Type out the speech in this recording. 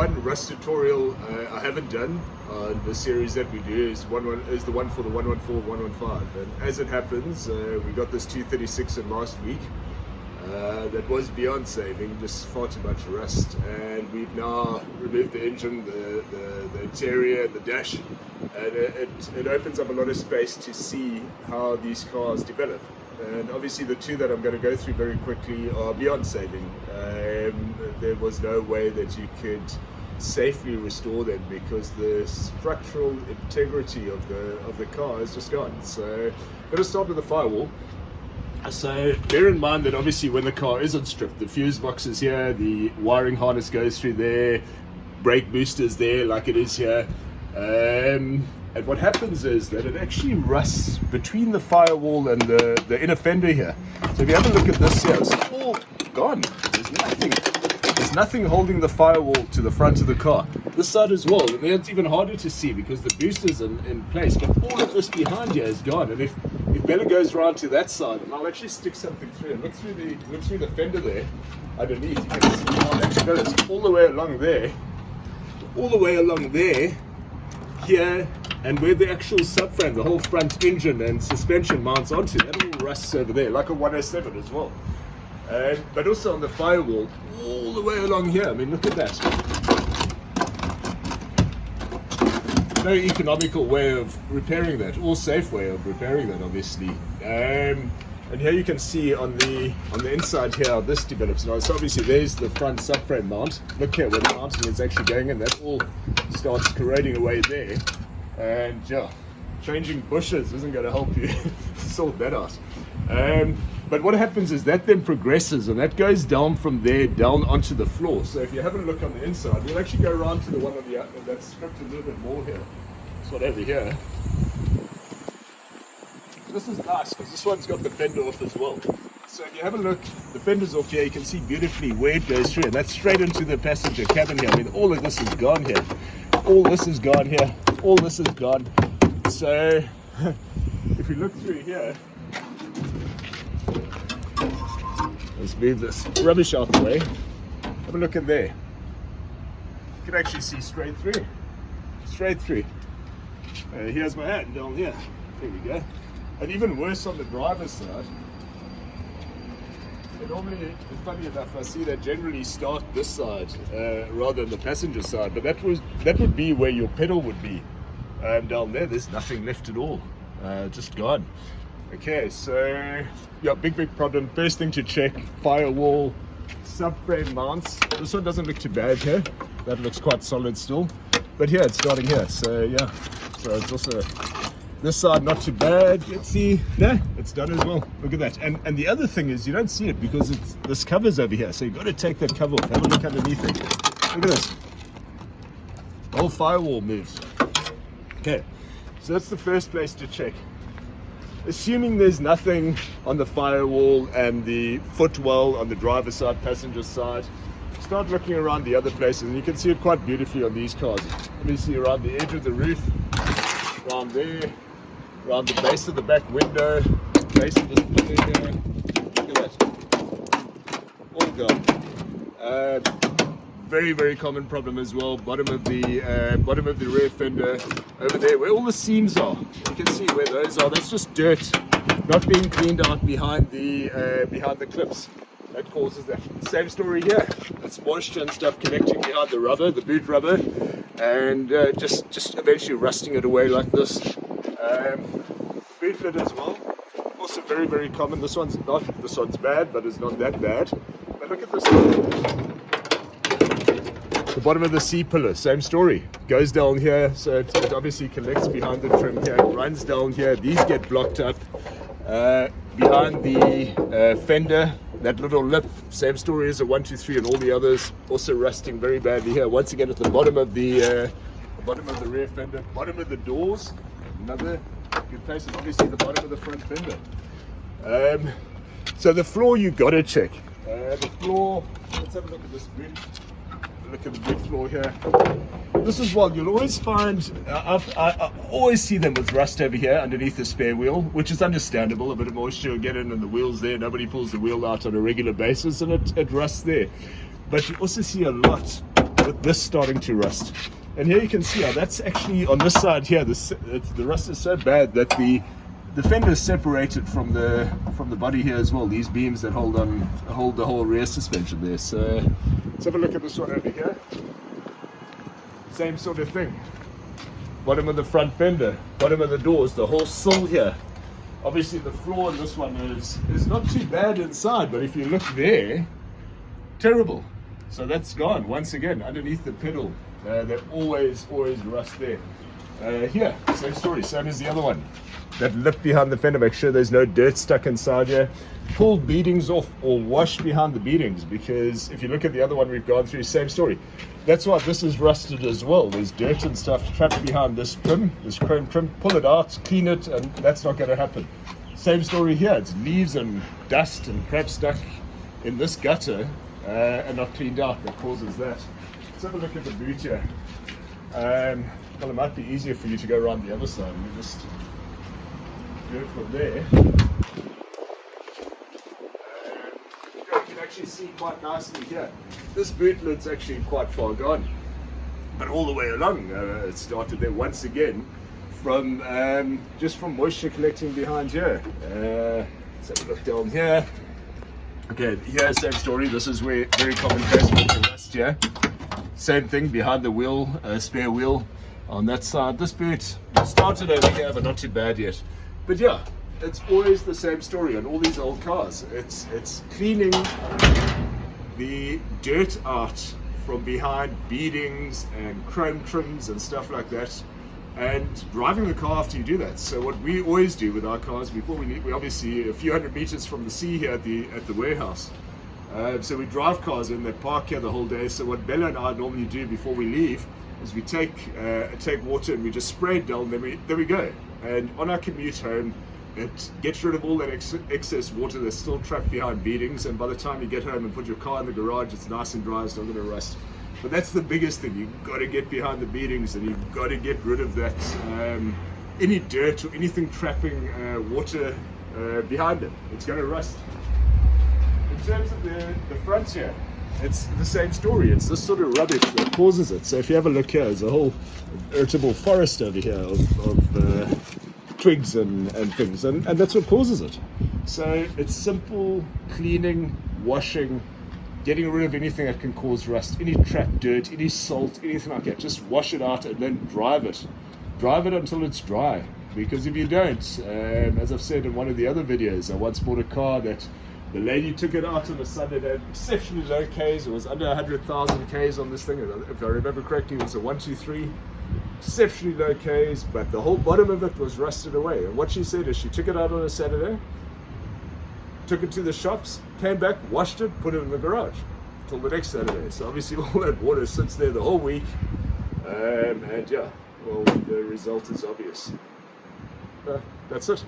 one rust tutorial I haven't done on the series that we do is the one for the 114, 115. And as it happens, we got this 236 in last week. That was beyond saving, just far too much rust, and we've now removed the engine, the interior, the dash, and it opens up a lot of space to see how these cars develop. And obviously the two that I'm going to go through very quickly are beyond saving. There was no way that you could safely restore them because the structural integrity of the car is just gone. So I'm going to start with the firewall. So bear in mind that obviously when the car isn't stripped, the fuse box is here, the wiring harness goes through there, brake boosters there like it is here. And what happens is that it actually rusts between the firewall and the inner fender here. So if you have a look at this here, it's all gone. There's nothing holding the firewall to the front of the car. This side as well, and it's even harder to see because the booster's in place, but all of this behind here is gone. And if Bella goes around to that side, and I'll actually stick something through and look through the fender there underneath, you can see how it actually goes all the way along there, here, and where the actual subframe, the whole front engine and suspension mounts onto, that all rusts over there, like a 107 as well. But also on the firewall, all the way along here. I mean, look at that. No economical way of repairing that, or safe way of repairing that, obviously. And here you can see on the inside here how this develops. Now, so obviously there's the front subframe mount. Look here where the mounting is actually going, and that all starts corroding away there. And yeah, changing bushes isn't going to help you sort that out. But what happens is that then progresses, and that goes down from there down onto the floor. So if you have a look on the inside, we'll actually go around to the one on the that's stripped a little bit more here. This one over here. This is nice because this one's got the fender off as well. So if you have a look, the fender's off here. You can see beautifully where it goes through, and that's straight into the passenger cabin here. I mean, all of this is gone here. All this is gone here. All this is gone. So if we look through here, let's move this rubbish out the way. Have a look in there. You can actually see straight through. Straight through. Here's my hand down here. There we go. And even worse on the driver's side. And normally, funny enough, I see that generally start this side rather than the passenger side. But that would be where your pedal would be. Down there, there's nothing left at all. Just gone. Okay, so yeah, big problem. First thing to check, firewall, subframe mounts. This one doesn't look too bad here. That looks quite solid still. But here, it's starting here. So yeah, so it's also this side not too bad. Let's see, there, it's done as well. Look at that. And the other thing is you don't see it because this cover's over here. So you've got to take that cover off. Have a look underneath it. Look at this. The whole firewall moves. Okay, so that's the first place to check. Assuming there's nothing on the firewall and the footwell on the driver's side, passenger side, start looking around the other places, and you can see it quite beautifully on these cars. Let me see around the edge of the roof, around there, around the base of the back window, base of this pillar here. Look at that. All gone. Very, very common problem as well. Bottom of the rear fender over there, where all the seams are. You can see where those are. That's just dirt not being cleaned out behind the clips. That causes that. Same story here. It's moisture and stuff connecting behind the rubber, the boot rubber, and just eventually rusting it away like this. Boot lid as well. Also very, very common. This one's bad, but it's not that bad. But look at this. The bottom of the C-pillar, same story. Goes down here, so it obviously collects behind the trim here, runs down here. These get blocked up. Behind the fender, that little lip, same story as a 123 and all the others, also rusting very badly here. Once again at the bottom of the rear fender, bottom of the doors, another good place is obviously the bottom of the front fender. So the floor you got to check. The floor, let's have a look at this boot. Look at the boot floor here. This is what you'll always find. I always see them with rust over here underneath the spare wheel, which is understandable. A bit of moisture will get in and the wheel's there. Nobody pulls the wheel out on a regular basis and it rusts there. But you also see a lot with this starting to rust. And here you can see how that's actually on this side here. The rust is so bad that the fender is separated from the body here as well. These beams that hold the whole rear suspension there. So let's have a look at this one over here. Same sort of thing. Bottom of the front fender, bottom of the doors, the whole sill here. Obviously the floor in this one is not too bad inside, but if you look there, terrible. So that's gone once again underneath the pedal. They always rust there. Here, same story, same as the other one. That lip behind the fender, make sure there's no dirt stuck inside here. Pull beadings off or wash behind the beadings, because if you look at the other one we've gone through, same story. That's why this is rusted as well. There's dirt and stuff trapped behind this trim, this chrome trim. Pull it out, clean it, and that's not going to happen. Same story here. It's leaves and dust and crap stuck in this gutter and not cleaned out that causes that. Let's have a look at the boot here. Well, it might be easier for you to go around the other side. We just do it from there. You can actually see quite nicely here. This boot lid's actually quite far gone, but all the way along it started there once again from just from moisture collecting behind here. Let's have a look down here. Okay, here's same story. This is where very common case with the rust here. Same thing behind the wheel, spare wheel on that side. This boot started over here, but not too bad yet. But yeah, it's always the same story on all these old cars. It's cleaning the dirt out from behind beadings and chrome trims and stuff like that, and driving the car after you do that. So what we always do with our cars before we obviously a few hundred meters from the sea here at the warehouse. So we drive cars in, they park here the whole day. So what Bella and I normally do before we leave is we take water and we just spray it down. Then we go. And on our commute home, it gets rid of all that excess water that's still trapped behind beadings. And by the time you get home and put your car in the garage, it's nice and dry, it's not going to rust. But that's the biggest thing. You've got to get behind the beadings, and you've got to get rid of that any dirt or anything trapping water behind it. It's going to rust. In terms of the front here, it's the same story. It's this sort of rubbish that causes it. So if you have a look here, there's a whole veritable forest over here of twigs and things, and that's what causes it. So it's simple cleaning, washing, getting rid of anything that can cause rust, any trapped dirt, any salt, anything like that. Just wash it out and then drive it. Drive it until it's dry. Because if you don't, as I've said in one of the other videos, I once bought a car that the lady took it out on a Sunday. It had exceptionally low Ks. It was under 100,000 Ks on this thing. If I remember correctly, it was a 123. Exceptionally low Ks, but the whole bottom of it was rusted away. And what she said is she took it out on a Saturday, took it to the shops, came back, washed it, put it in the garage till the next Saturday. So obviously all that water sits there the whole week. And yeah, well, the result is obvious. That's it.